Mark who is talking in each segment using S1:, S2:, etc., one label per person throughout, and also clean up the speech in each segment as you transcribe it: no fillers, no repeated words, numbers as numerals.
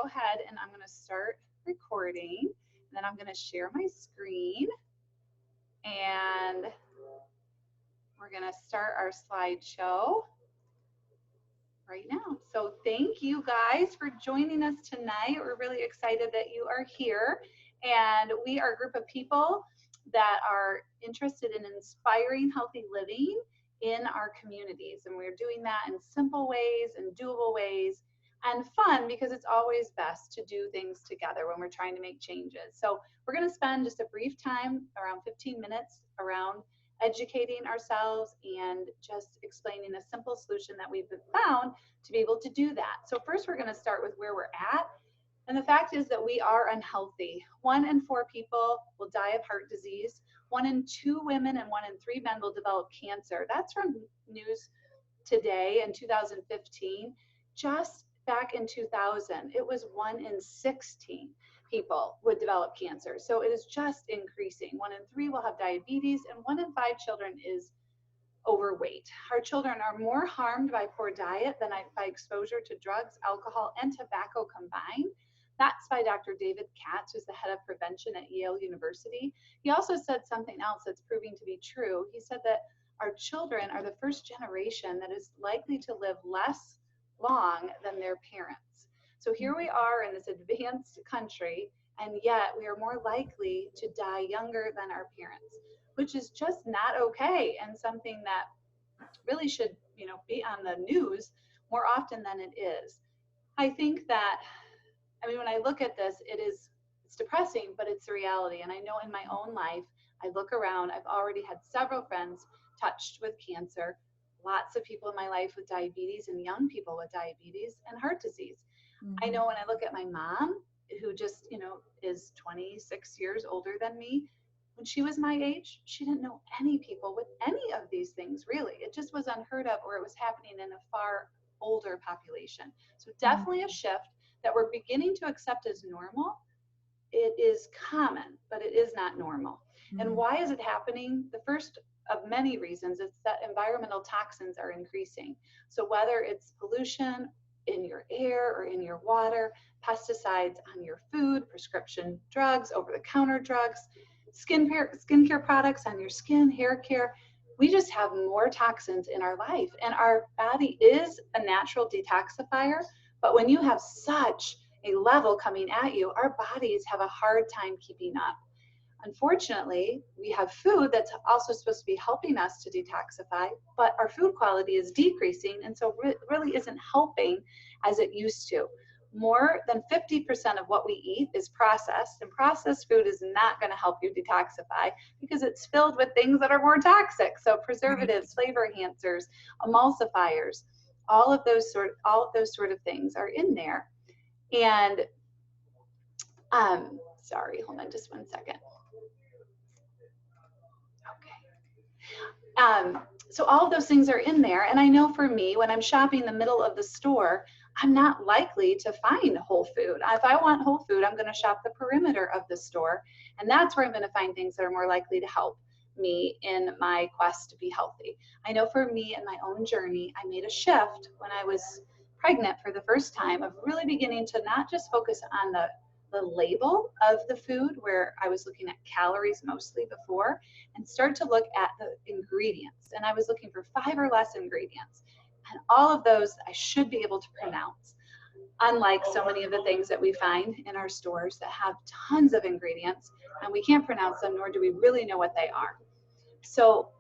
S1: go ahead and I'm going to start recording, and then I'm going to share my screen, and we're going to start our slideshow right now. So thank you guys for joining us tonight. We're really excited that you are here, and we are a group of people that are interested in inspiring healthy living in our communities, and we're doing that in simple ways and doable ways and fun, because it's always best to do things together when we're trying to make changes. So we're going to spend just a brief time, around 15 minutes, around educating ourselves and just explaining a simple solution that we've found to be able to do that. So first, we're going to start with where we're at. And the fact is that we are unhealthy. 1 in 4 people will die of heart disease. 1 in 2 women and 1 in 3 men will develop cancer. That's from News Today in 2015. Just back in 2000, it was 1 in 16 people would develop cancer. So it is just increasing. 1 in 3 will have diabetes, and 1 in 5 children is overweight. Our children are more harmed by poor diet than by exposure to drugs, alcohol, and tobacco combined. That's by Dr. David Katz, who's the head of prevention at Yale University. He also said something else that's proving to be true. He said that our children are the first generation that is likely to live less long than their parents. So here we are in this advanced country, and yet we are more likely to die younger than our parents, which is just not okay, and something that really should, be on the news more often than it is. I think that, when I look at this, it's depressing, but it's the reality. And I know in my own life, I look around, I've already had several friends touched with cancer, lots of people in my life with diabetes, and young people with diabetes and heart disease. I know when I look at my mom, who just, is 26 years older than me, when she was my age, she didn't know any people with any of these things, really. It just was unheard of, or it was happening in a far older population. So definitely a shift that we're beginning to accept as normal. It is common, but it is not normal. And why is it happening? The first of many reasons is that environmental toxins are increasing. So whether it's pollution in your air or in your water, pesticides on your food, prescription drugs, over-the-counter drugs, skincare products on your skin, hair care, we just have more toxins in our life. And our body is a natural detoxifier, but when you have such a level coming at you, our bodies have a hard time keeping up. Unfortunately, we have food that's also supposed to be helping us to detoxify, but our food quality is decreasing, and so it really isn't helping as it used to. More than 50% of what we eat is processed, and processed food is not going to help you detoxify because it's filled with things that are more toxic. So preservatives, flavor enhancers, emulsifiers, all of those sort of things are in there. And sorry, hold on just one second. So all of those things are in there. And I know for me, when I'm shopping the middle of the store, I'm not likely to find whole food. If I want whole food, I'm going to shop the perimeter of the store. And that's where I'm going to find things that are more likely to help me in my quest to be healthy. I know for me in my own journey, I made a shift when I was pregnant for the first time of really beginning to not just focus on the label of the food, where I was looking at calories mostly before, and start to look at the ingredients. And I was looking for 5 or less ingredients. And all of those I should be able to pronounce, unlike so many of the things that we find in our stores that have tons of ingredients and we can't pronounce them, nor do we really know what they are. So,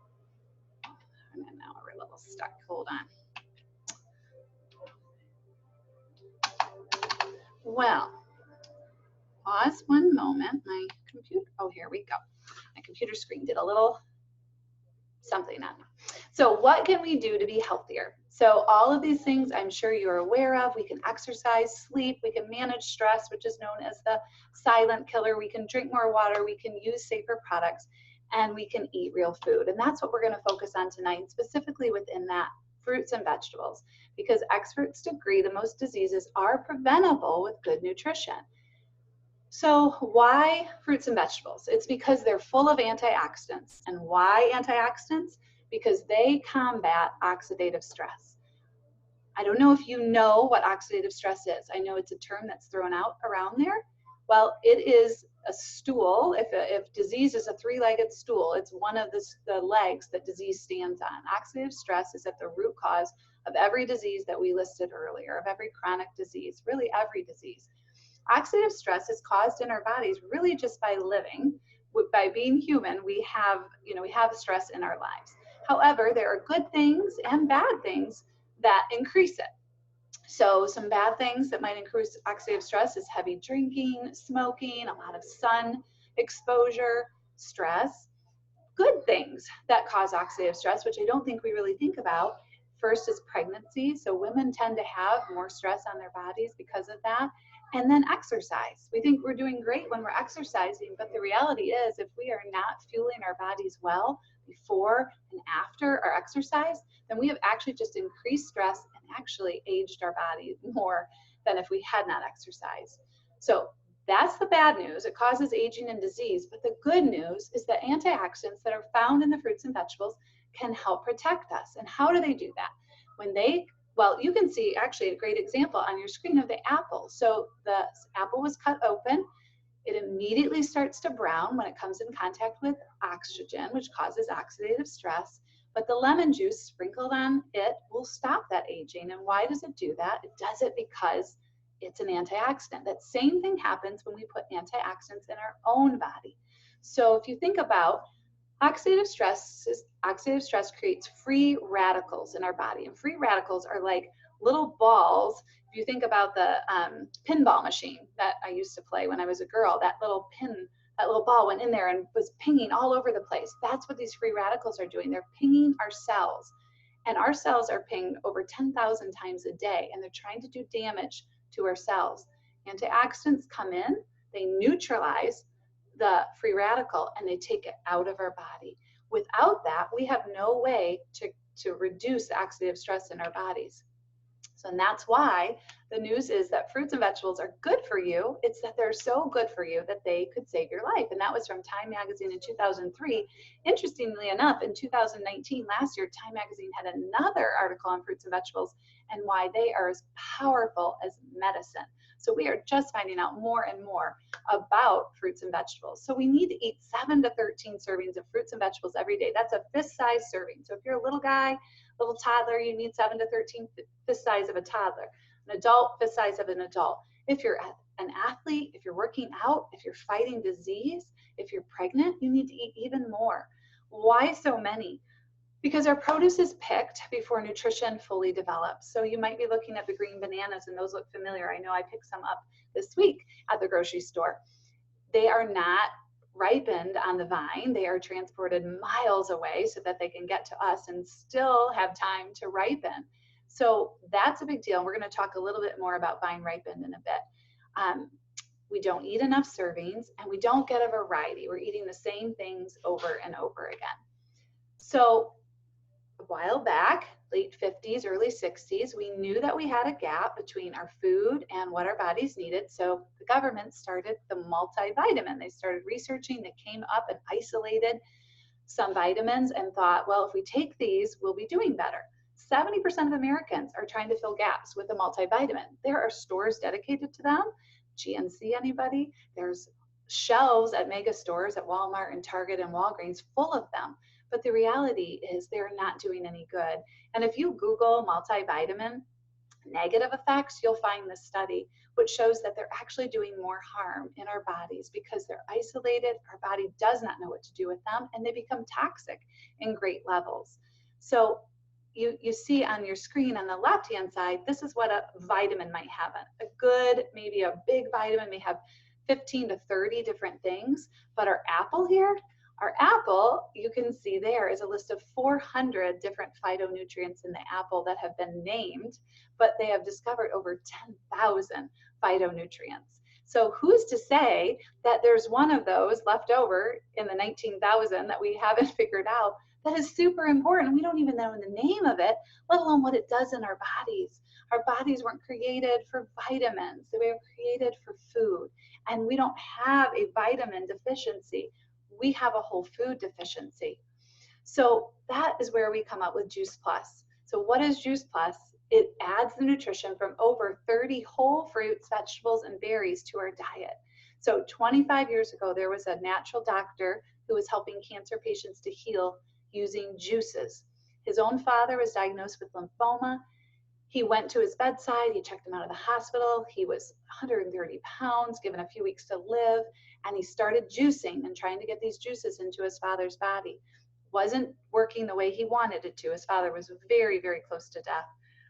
S1: and now we're a little stuck. Hold on. Well, pause one moment. My computer, oh, here we go. My computer screen did a little something on it. So what can we do to be healthier? So all of these things I'm sure you're aware of. We can exercise, sleep, we can manage stress, which is known as the silent killer. We can drink more water, we can use safer products, and we can eat real food. And that's what we're going to focus on tonight, specifically within that, fruits and vegetables, because experts agree that most diseases are preventable with good nutrition. So why fruits and vegetables? It's because they're full of antioxidants. And why antioxidants? Because they combat oxidative stress. I don't know if you know what oxidative stress is. I know it's a term that's thrown out around there. Well, it is a stool. If disease is a three-legged stool, it's one of the legs that disease stands on. Oxidative stress is at the root cause of every disease that we listed earlier, of every chronic disease, really every disease. Oxidative stress is caused in our bodies really just by living. By being human, we have stress in our lives. However, there are good things and bad things that increase it. So some bad things that might increase oxidative stress is heavy drinking, smoking, a lot of sun exposure, stress. Good things that cause oxidative stress, which I don't think we really think about, first is pregnancy. So women tend to have more stress on their bodies because of that. And then exercise. We think we're doing great when we're exercising, but the reality is if we are not fueling our bodies well before and after our exercise, then we have actually just increased stress and actually aged our body more than if we had not exercised. So that's the bad news. It causes aging and disease. But the good news is that antioxidants that are found in the fruits and vegetables can help protect us. And how do they do that? Well, you can see actually a great example on your screen of the apple. So the apple was cut open. It immediately starts to brown when it comes in contact with oxygen, which causes oxidative stress. But the lemon juice sprinkled on it will stop that aging. And why does it do that? It does it because it's an antioxidant. That same thing happens when we put antioxidants in our own body. So if you think about oxidative stress creates free radicals in our body. And free radicals are like little balls. If you think about the pinball machine that I used to play when I was a girl, that little ball went in there and was pinging all over the place. That's what these free radicals are doing. They're pinging our cells. And our cells are pinged over 10,000 times a day, and they're trying to do damage to our cells. Antioxidants come in, they neutralize the free radical, and they take it out of our body. Without that, we have no way to reduce the oxidative stress in our bodies. So, and that's why the news is that fruits and vegetables are good for you. It's that they're so good for you that they could save your life. And that was from Time Magazine in 2003. Interestingly enough, in 2019, last year, Time Magazine had another article on fruits and vegetables and why they are as powerful as medicine. So we are just finding out more and more about fruits and vegetables. So we need to eat 7 to 13 servings of fruits and vegetables every day. That's a fist-size serving. So if you're a little guy, little toddler, you need 7 to 13 fist size of a toddler. An adult, fist size of an adult. If you're an athlete, if you're working out, if you're fighting disease, if you're pregnant, you need to eat even more. Why so many? Because our produce is picked before nutrition fully develops. So you might be looking at the green bananas and those look familiar. I know I picked some up this week at the grocery store. They are not ripened on the vine. They are transported miles away so that they can get to us and still have time to ripen. So that's a big deal. We're going to talk a little bit more about vine ripened in a bit. We don't eat enough servings and we don't get a variety. We're eating the same things over and over again. So a while back, late 50s, early 60s, we knew that we had a gap between our food and what our bodies needed. So the government started the multivitamin. They started researching, they came up and isolated some vitamins and thought, well, if we take these, we'll be doing better. 70% of Americans are trying to fill gaps with a multivitamin. There are stores dedicated to them. GNC, anybody? There's shelves at mega stores at Walmart and Target and Walgreens full of them. But the reality is they're not doing any good. And if you Google multivitamin negative effects, you'll find this study, which shows that they're actually doing more harm in our bodies because they're isolated. Our body does not know what to do with them, and they become toxic in great levels. So you see on your screen on the left-hand side, this is what a vitamin might have. A good, maybe a big vitamin may have 15 to 30 different things, but our apple here, our apple, you can see there is a list of 400 different phytonutrients in the apple that have been named, but they have discovered over 10,000 phytonutrients. So who's to say that there's one of those left over in the 19,000 that we haven't figured out that is super important? We don't even know the name of it, let alone what it does in our bodies. Our bodies weren't created for vitamins. They were created for food. And we don't have a vitamin deficiency. We have a whole food deficiency. So that is where we come up with Juice Plus. So what is Juice Plus? it adds the nutrition from over 30 whole fruits, vegetables, and berries to our diet. So 25 years ago, there was a natural doctor who was helping cancer patients to heal using juices. His own father was diagnosed with lymphoma. He went to his bedside, he checked him out of the hospital. He was 130 pounds, given a few weeks to live, and he started juicing and trying to get these juices into his father's body. Wasn't working the way he wanted it to. His father was very, very close to death.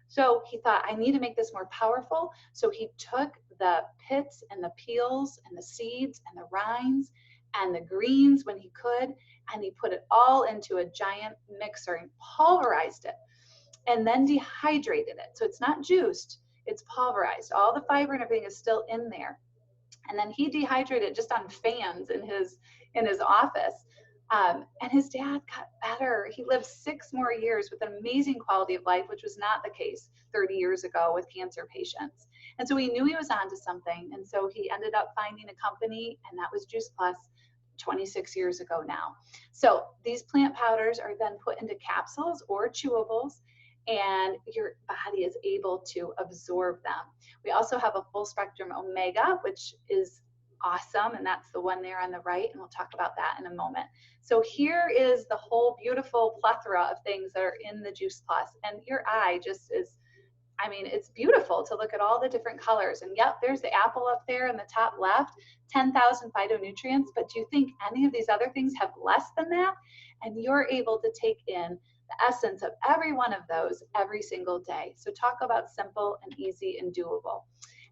S1: So he thought, I need to make this more powerful. So he took the pits and the peels and the seeds and the rinds and the greens when he could, and he put it all into a giant mixer and pulverized it, and then dehydrated it. So it's not juiced, it's pulverized. All the fiber and everything is still in there. And then he dehydrated it just on fans in his office. And his dad got better. He lived 6 more years with an amazing quality of life, which was not the case 30 years ago with cancer patients. And so he knew he was onto something. And so he ended up finding a company, and that was Juice Plus 26 years ago now. So these plant powders are then put into capsules or chewables, and your body is able to absorb them. We also have a full spectrum omega, which is awesome, and that's the one there on the right, and we'll talk about that in a moment. So here is the whole beautiful plethora of things that are in the Juice Plus, and your eye just is, I mean, it's beautiful to look at all the different colors. And yep, there's the apple up there in the top left, 10,000 phytonutrients, but do you think any of these other things have less than that? And you're able to take in the essence of every one of those every single day. So talk about simple and easy and doable.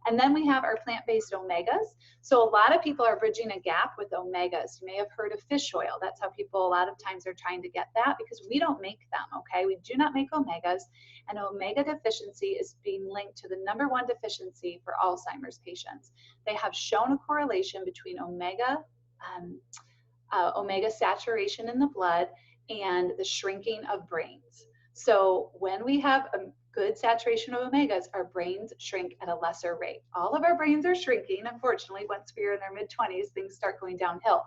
S1: And then we have our plant-based omegas. So a lot of people are bridging a gap with omegas. You may have heard of fish oil. That's how people a lot of times are trying to get that, because we don't make them, okay? We do not make omegas. And omega deficiency is being linked to the #1 deficiency for Alzheimer's patients. They have shown a correlation between omega saturation in the blood and the shrinking of brains. So when we have a good saturation of omegas, our brains shrink at a lesser rate. All of our brains are shrinking, unfortunately. Once we're in our mid-20s, things start going downhill.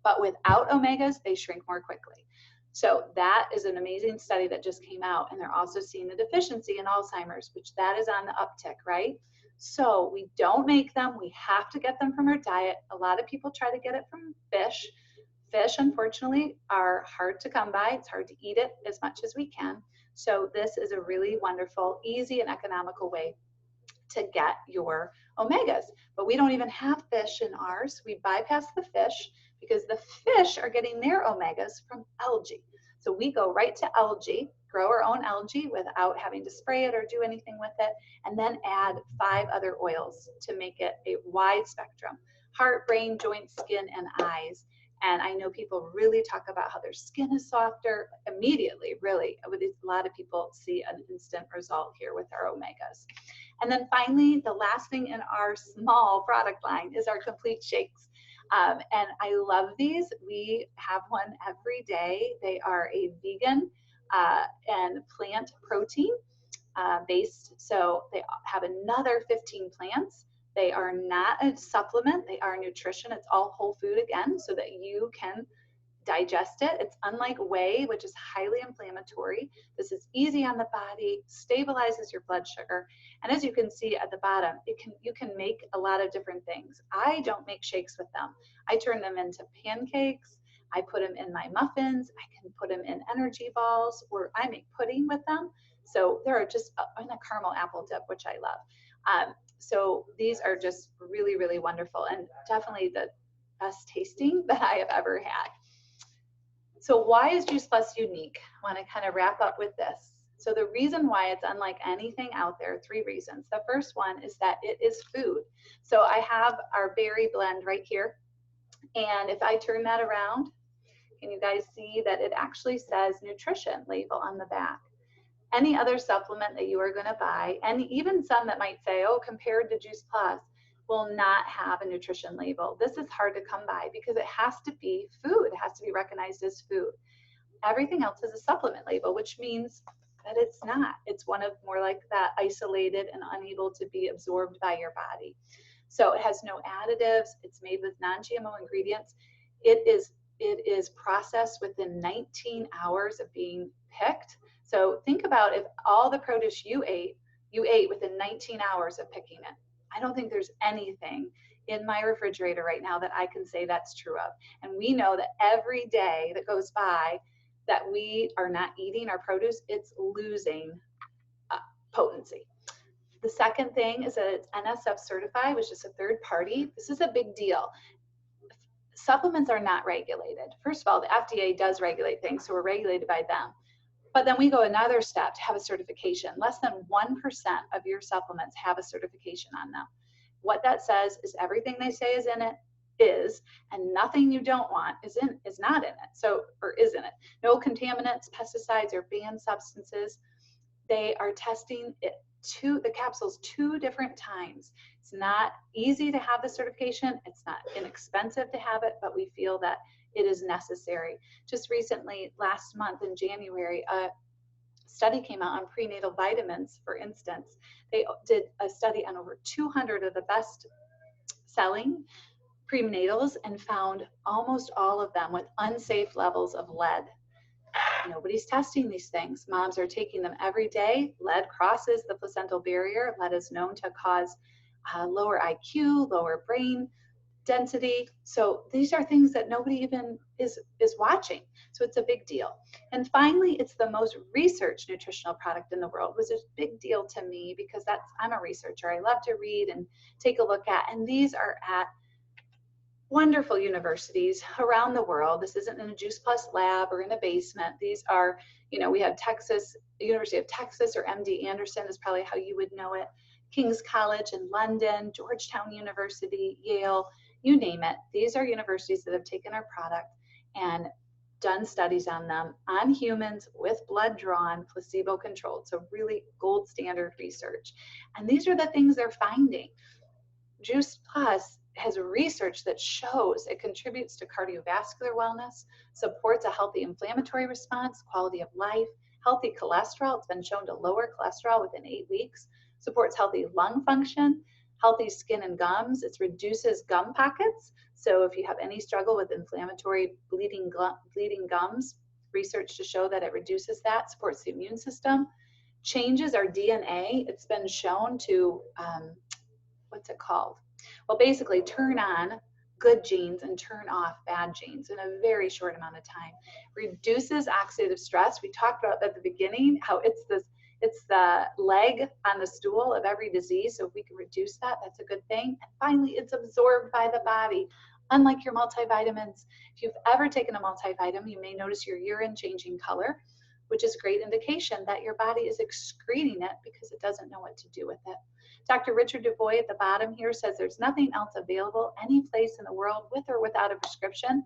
S1: But without omegas, they shrink more quickly. So that is an amazing study that just came out, and they're also seeing the deficiency in Alzheimer's, which that is on the uptick, right? So we don't make them. We have to get them from our diet. A lot of people try to get it from fish. Fish, unfortunately, are hard to come by. It's hard to eat it as much as we can. So this is a really wonderful, easy, and economical way to get your omegas. But we don't even have fish in ours. We bypass the fish because the fish are getting their omegas from algae. So we go right to algae, grow our own algae without having to spray it or do anything with it, and then add 5 other oils to make it a wide spectrum: heart, brain, joints, skin, and eyes. And I know people really talk about how their skin is softer immediately, really. A lot of people see an instant result here with our omegas. And then finally, the last thing in our small product line is our complete shakes. And I love these. We have one every day. They are a vegan and plant protein based. So they have another 15 plants. They are not a supplement, they are nutrition. It's all whole food again, so that you can digest it. It's unlike whey, which is highly inflammatory. This is easy on the body, stabilizes your blood sugar. And as you can see at the bottom, you can make a lot of different things. I don't make shakes with them. I turn them into pancakes. I put them in my muffins. I can put them in energy balls, or I make pudding with them. So there are just in a caramel apple dip, which I love. So these are just really, really wonderful, and definitely the best tasting that I have ever had. So why is Juice Plus unique? I want to kind of wrap up with this. So the reason why it's unlike anything out there, 3 reasons. The first one is that it is food. So I have our berry blend right here. And if I turn that around, can you guys see that it actually says nutrition label on the back? Any other supplement that you are going to buy, and even some that might say, oh, compared to Juice Plus, will not have a nutrition label. This is hard to come by because it has to be food. It has to be recognized as food. Everything else is a supplement label, which means that it's not. It's one of more like that isolated and unable to be absorbed by your body. So it has no additives. It's made with non-GMO ingredients. It is processed within 19 hours of being picked. So think about if all the produce you ate you ate within 19 hours of picking it. I don't think there's anything in my refrigerator right now that I can say that's true of. And we know that every day that goes by that we are not eating our produce, it's losing potency. The second thing is that it's NSF certified, which is a third party. This is a big deal. Supplements are not regulated. First of all, the FDA does regulate things, so we're regulated by them. But then we go another step to have a certification. Less than 1% of your supplements have a certification on them. What that says is everything they say is in it is, and nothing you don't want is not in it. So, or is in it. No contaminants, pesticides, or banned substances. They are testing it the capsules 2 different times. It's not easy to have the certification. It's not inexpensive to have it, but we feel that it is necessary. Just recently, last month in January, a study came out on prenatal vitamins, for instance. They did a study on over 200 of the best selling prenatals and found almost all of them with unsafe levels of lead. Nobody's testing these things. Moms are taking them every day. Lead crosses the placental barrier. Lead is known to cause lower IQ, lower brain density. So these are things that nobody even is watching. So it's a big deal. And finally, it's the most researched nutritional product in the world, which is a big deal to me because I'm a researcher. I love to read and take a look at, and these are at wonderful universities around the world. This isn't in a Juice Plus lab or in a basement. These are, we have University of Texas, or MD Anderson is probably how you would know it, King's College in London, Georgetown University, Yale, you name it. These are universities that have taken our product and done studies on them on humans with blood drawn, placebo controlled. So really gold standard research. And these are the things they're finding. Juice Plus has research that shows it contributes to cardiovascular wellness, supports a healthy inflammatory response, quality of life, healthy cholesterol. It's been shown to lower cholesterol within 8 weeks, supports healthy lung function, healthy skin and gums. It reduces gum pockets. So if you have any struggle with inflammatory bleeding gums, research to show that it reduces that, supports the immune system, changes our DNA. It's been shown to, what's it called? Well, basically turn on good genes and turn off bad genes in a very short amount of time. Reduces oxidative stress. We talked about at the beginning how it's the leg on the stool of every disease. So if we can reduce that, that's a good thing. And finally, it's absorbed by the body. Unlike your multivitamins, if you've ever taken a multivitamin, you may notice your urine changing color, which is a great indication that your body is excreting it because it doesn't know what to do with it. Dr. Richard DuBois at the bottom here says there's nothing else available any place in the world with or without a prescription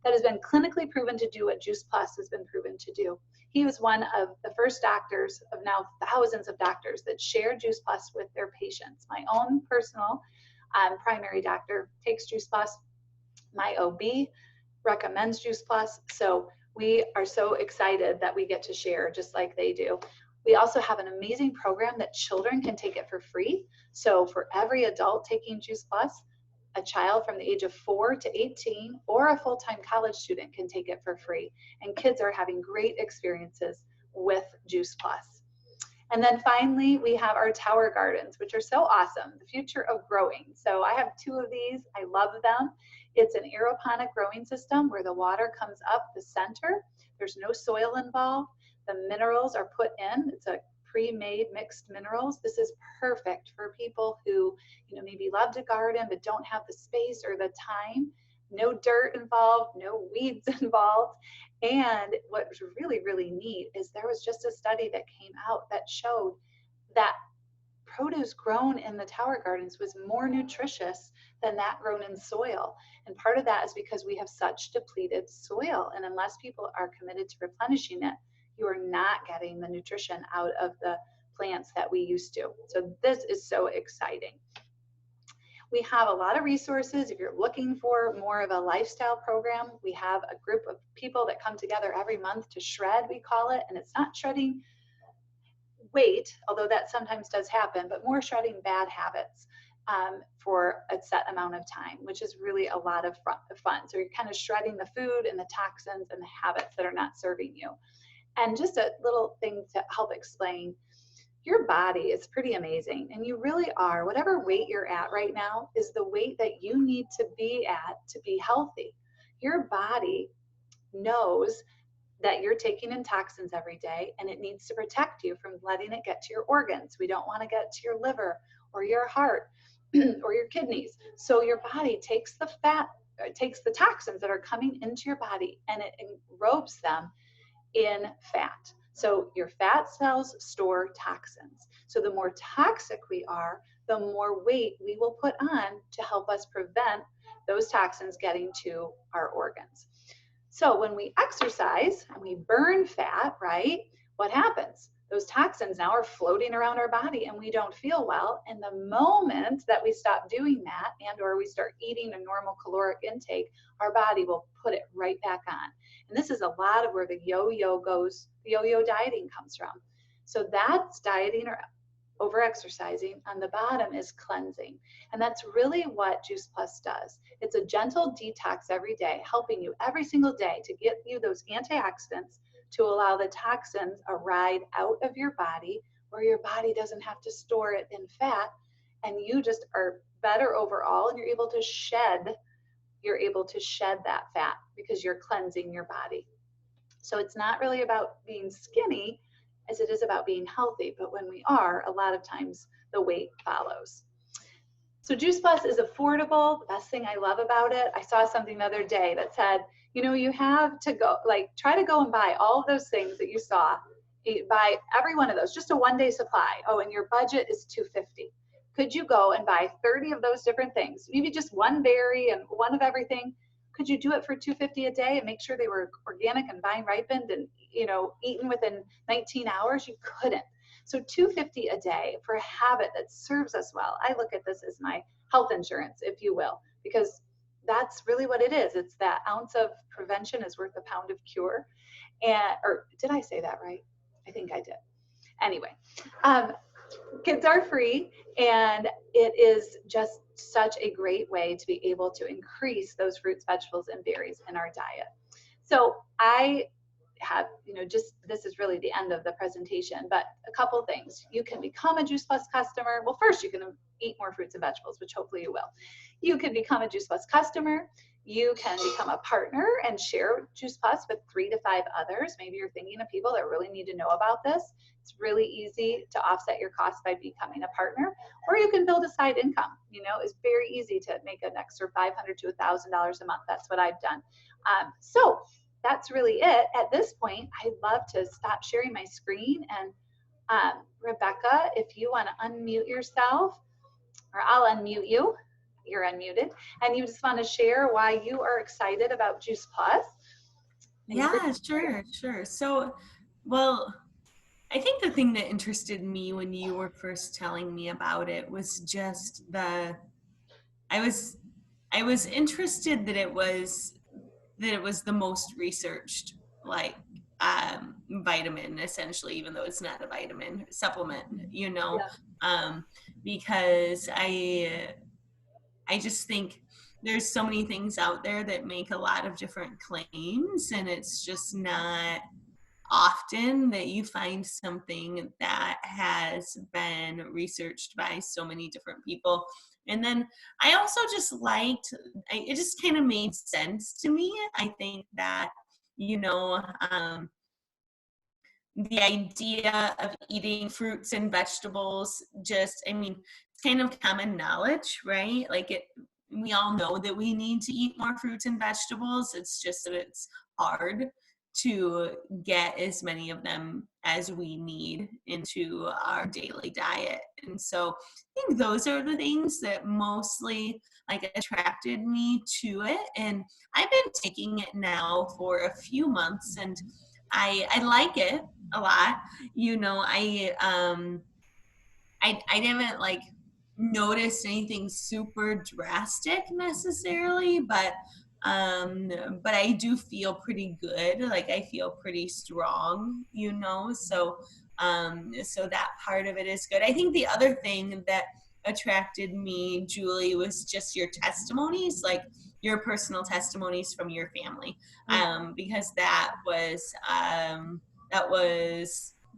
S1: that has been clinically proven to do what Juice Plus has been proven to do. He was one of the first doctors of now thousands of doctors that share Juice Plus with their patients. My own personal primary doctor takes Juice Plus. My OB recommends Juice Plus. So we are so excited that we get to share just like they do. We also have an amazing program that children can take it for free. So for every adult taking Juice Plus, a child from the age of 4 to 18 or a full-time college student can take it for free. And kids are having great experiences with Juice Plus. And then finally, we have our tower gardens, which are so awesome, the future of growing. So I have 2 of these. I love them. It's an aeroponic growing system where the water comes up the center. There's no soil involved. The minerals are put in. It's a pre-made mixed minerals. This is perfect for people who, maybe love to garden but don't have the space or the time. No dirt involved, no weeds involved. And what was really, really neat is there was just a study that came out that showed that produce grown in the tower gardens was more nutritious than that grown in soil. And part of that is because we have such depleted soil. And unless people are committed to replenishing it, you are not getting the nutrition out of the plants that we used to. So this is so exciting. We have a lot of resources. If you're looking for more of a lifestyle program, we have a group of people that come together every month to shred, we call it. And it's not shredding weight, although that sometimes does happen, but more shredding bad habits for a set amount of time, which is really a lot of fun. So you're kind of shredding the food and the toxins and the habits that are not serving you. And just a little thing to help explain, your body is pretty amazing, and you really are. Whatever weight you're at right now is the weight that you need to be at to be healthy. Your body knows that you're taking in toxins every day, and it needs to protect you from letting it get to your organs. We don't want to get to your liver or your heart or your kidneys. So your body takes the fat, takes the toxins that are coming into your body, and it enrobes them in fat. So your fat cells store toxins. So the more toxic we are, the more weight we will put on to help us prevent those toxins getting to our organs. So when we exercise and we burn fat, right, what happens? Those toxins now are floating around our body and we don't feel well. And the moment that we stop doing that and or we start eating a normal caloric intake, our body will put it right back on. And this is a lot of where the yo-yo dieting comes from. So that's dieting or over exercising. On the bottom is cleansing. And that's really what Juice Plus does. It's a gentle detox every day, helping you every single day to get you those antioxidants to allow the toxins a ride out of your body, where your body doesn't have to store it in fat, and you just are better overall, and you're able to shed that fat because you're cleansing your body. So it's not really about being skinny as it is about being healthy, but when we are, a lot of times the weight follows. So Juice Plus is affordable. The best thing I love about it, I saw something the other day that said, you know, you have to go, like, try to go and buy all of those things that you saw. Buy every one of those, just a one-day supply. Oh, and your budget is $250. Could you go and buy 30 of those different things? Maybe just one berry and one of everything. Could you do it for $250 a day and make sure they were organic and vine ripened and, you know, eaten within 19 hours? You couldn't. So $250 a day for a habit that serves us well. I look at this as my health insurance, if you will, because that's really what it is. It's that ounce of prevention is worth a pound of cure. And, or did I say that right? I think I did. Anyway, kids are free, and it is just such a great way to be able to increase those fruits, vegetables, and berries in our diet. So I have, you know, just, this is really the end of the presentation, but a couple things. You can become a Juice Plus customer. Well, first you can eat more fruits and vegetables, which hopefully you will. You can become a Juice Plus customer. You can become a partner and share Juice Plus with 3 to 5 others. Maybe you're thinking of people that really need to know about this. It's really easy to offset your costs by becoming a partner, or you can build a side income. You know, it's very easy to make an extra $500 to $1,000 a month. That's what I've done. So that's really it. At this point, I'd love to stop sharing my screen. And Rebecca, if you want to unmute yourself, or I'll unmute you. You're unmuted. And you just want to share why you are excited about Juice Plus.
S2: Yeah, sure. So, well, I think the thing that interested me when you were first telling me about it was just I was interested that it was the most researched, like, vitamin, essentially, even though it's not a vitamin supplement, you know.
S1: Yeah.
S2: Because I just think there's so many things out there that make a lot of different claims, and it's just not often that you find something that has been researched by so many different people. And then I also just liked, it just kind of made sense to me. I think that, you know, the idea of eating fruits and vegetables, just, I mean, it's kind of common knowledge, right? Like, we all know that we need to eat more fruits and vegetables. It's just that it's hard to get as many of them as we need into our daily diet. And so I think those are the things that mostly, like, attracted me to it. And I've been taking it now for a few months, and I like it a lot. You know, I haven't, like, noticed anything super drastic necessarily, but I do feel pretty good. Like, I feel pretty strong, you know. So that part of it is good. I think the other thing that attracted me, Julie, was just your testimonies, like your personal testimonies from your family, because that was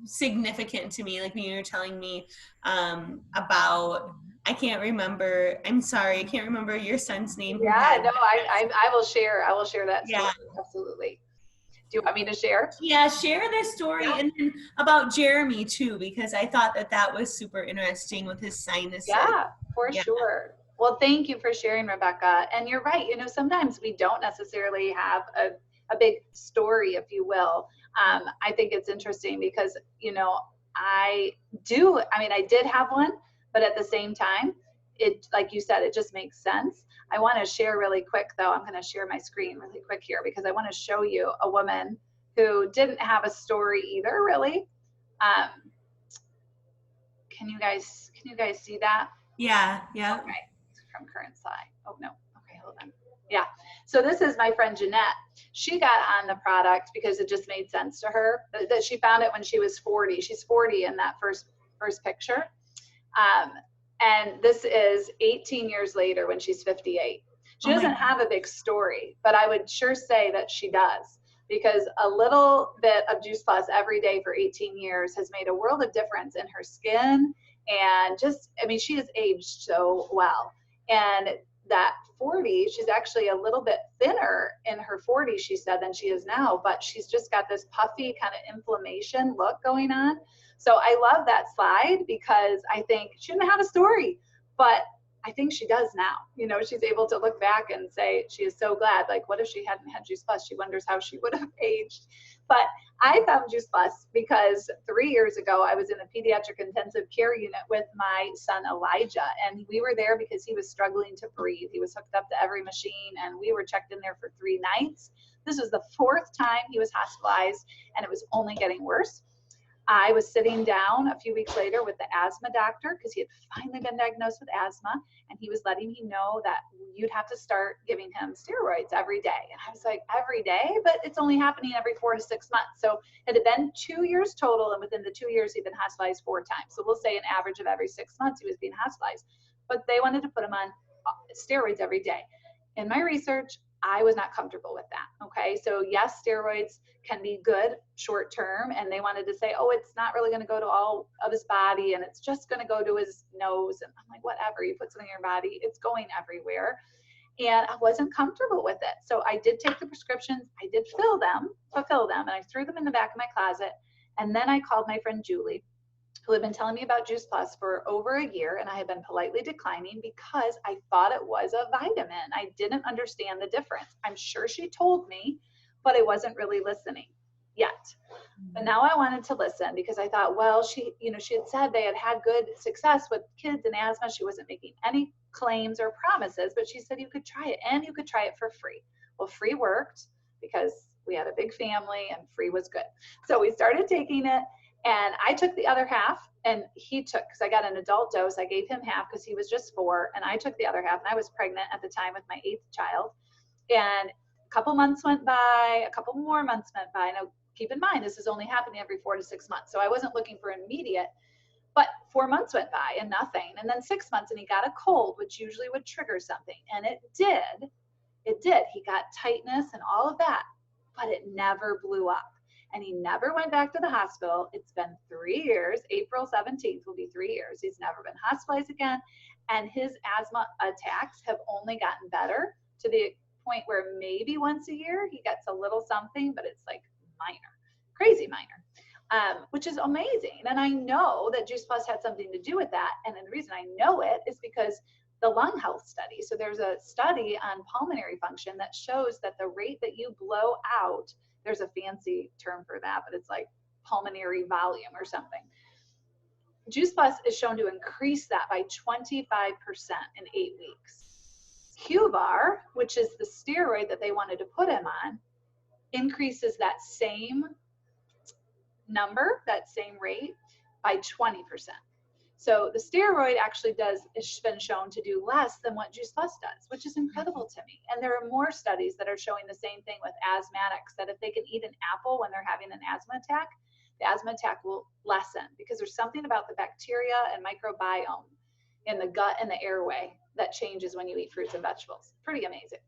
S2: significant to me. Like when you were telling me about, I can't remember, I'm sorry, I can't remember your son's name who
S1: Yeah,
S2: had
S1: no,
S2: that.
S1: I will share. I will share that story.
S2: Yeah.
S1: Absolutely. Do you want me to share?
S2: Yeah, share this story
S1: Yeah.
S2: and then about Jeremy too, because I thought that that was super interesting with his sinuses.
S1: Yeah, for
S2: Yeah.
S1: sure. Well, thank you for sharing, Rebecca. And you're right. Sometimes we don't necessarily have a big story, if you will. I think it's interesting because, I did have one, but at the same time, like you said, it just makes sense. I want to share really quick, though. I'm going to share my screen really quick here because I want to show you a woman who didn't have a story either, really. Um, can you guys see that?
S2: Yeah. Yeah.
S1: Okay, from current slide. Oh no, okay, hold on. Yeah, so this is my friend Jeanette. She got on the product because it just made sense to her. That she found it when she was 40. She's 40 in that first picture. And this is 18 years later when she's 58. She doesn't have a big story, but I would sure say that she does, because a little bit of Juice Plus every day for 18 years has made a world of difference in her skin. And just, she has aged so well. And that 40, she's actually a little bit thinner in her 40s, she said, than she is now, but she's just got this puffy kind of inflammation look going on. So I love that slide because I think she didn't have a story, but I think she does now. She's able to look back and say she is so glad. Like, what if she hadn't had Juice Plus? She wonders how she would have aged. But I found Juice Plus because 3 years ago, I was in a pediatric intensive care unit with my son, Elijah, and we were there because he was struggling to breathe. He was hooked up to every machine, and we were checked in there for 3 nights. This was the 4th time he was hospitalized, and it was only getting worse. I was sitting down a few weeks later with the asthma doctor because he had finally been diagnosed with asthma, and he was letting me know that you'd have to start giving him steroids every day. And I was like, every day? But it's only happening every 4 to 6 months. So it had been 2 years total, and within the 2 years, he'd been hospitalized 4 times. So we'll say an average of every 6 months he was being hospitalized. But they wanted to put him on steroids every day. In my research, I was not comfortable with that. Okay, so yes, steroids can be good short term, and they wanted to say, oh, it's not really going to go to all of his body, and it's just going to go to his nose. And I'm like, whatever, you put something in your body, it's going everywhere. And I wasn't comfortable with it. So I did take the prescriptions, I did fulfill them, and I threw them in the back of my closet. And then I called my friend Julie, who had been telling me about Juice Plus for over a year, and I had been politely declining because I thought it was a vitamin. I didn't understand the difference. I'm sure she told me, but I wasn't really listening yet. But now I wanted to listen because I thought, well, she had said they had good success with kids and asthma. She wasn't making any claims or promises, but she said you could try it, and you could try it for free. Well, free worked because we had a big family and free was good. So we started taking it. And I took the other half, and he took, because I got an adult dose, I gave him half because he was just 4, and I took the other half, and I was pregnant at the time with my 8th child. And a couple months went by, a couple more months went by. Now, keep in mind, this is only happening every 4 to 6 months. So I wasn't looking for immediate, but 4 months went by and nothing. And then 6 months, and he got a cold, which usually would trigger something. And it did. He got tightness and all of that, but it never blew up. And he never went back to the hospital. It's been 3 years. April 17th will be 3 years. He's never been hospitalized again. And his asthma attacks have only gotten better to the point where maybe once a year he gets a little something, but it's like minor, crazy minor, which is amazing. And I know that Juice Plus had something to do with that. And the reason I know it is because the lung health study. So there's a study on pulmonary function that shows that the rate that you blow out, there's a fancy term for that, but it's like pulmonary volume or something. Juice Plus is shown to increase that by 25% in 8 weeks. Qvar, which is the steroid that they wanted to put him on, increases that same number, that same rate, by 20%. So the steroid actually has been shown to do less than what Juice Plus does, which is incredible to me. And there are more studies that are showing the same thing with asthmatics, that if they can eat an apple when they're having an asthma attack, the asthma attack will lessen, because there's something about the bacteria and microbiome in the gut and the airway that changes when you eat fruits and vegetables. Pretty amazing.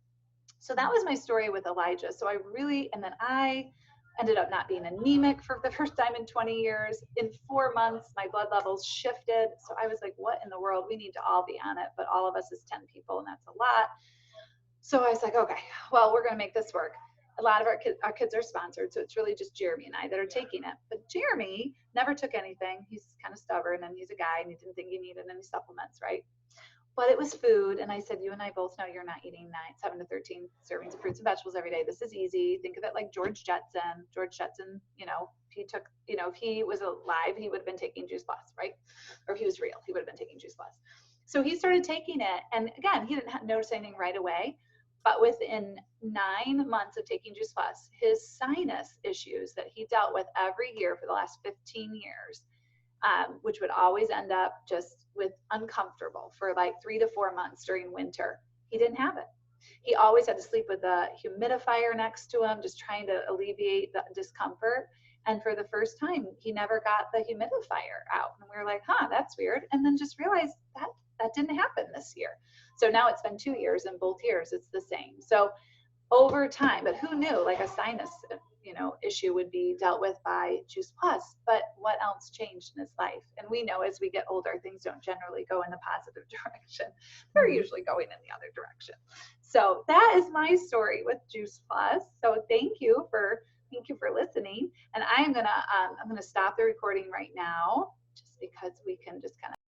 S1: So that was my story with Elijah. So and then I ended up not being anemic for the first time in 20 years. In 4 months, my blood levels shifted. So I was like, what in the world? We need to all be on it, but all of us is 10 people, and that's a lot. So I was like, okay, well, we're going to make this work. A lot of our kids are sponsored, so it's really just Jeremy and I that are taking it. But Jeremy never took anything. He's kind of stubborn, and he's a guy, and he didn't think he needed any supplements, right? But it was food, and I said, you and I both know you're not eating 7 to 13 servings of fruits and vegetables every day. This is easy. Think of it like George Jetson. George Jetson, if he was alive, he would have been taking Juice Plus, right? Or if he was real, he would have been taking Juice Plus. So he started taking it, and again, he didn't notice anything right away. But within 9 months of taking Juice Plus, his sinus issues that he dealt with every year for the last 15 years, which would always end up just with uncomfortable for like 3 to 4 months during winter, he didn't have it. He always had to sleep with a humidifier next to him, just trying to alleviate the discomfort. And for the first time, he never got the humidifier out. And we were like, that's weird. And then just realized that didn't happen this year. So now it's been 2 years, and both years it's the same. So over time, but who knew, like a sinus, issue would be dealt with by Juice Plus, but what else changed in his life? And we know as we get older, things don't generally go in the positive direction. They're usually going in the other direction. So that is my story with Juice Plus. So thank you for listening. And I'm gonna stop the recording right now, just because we can just kind of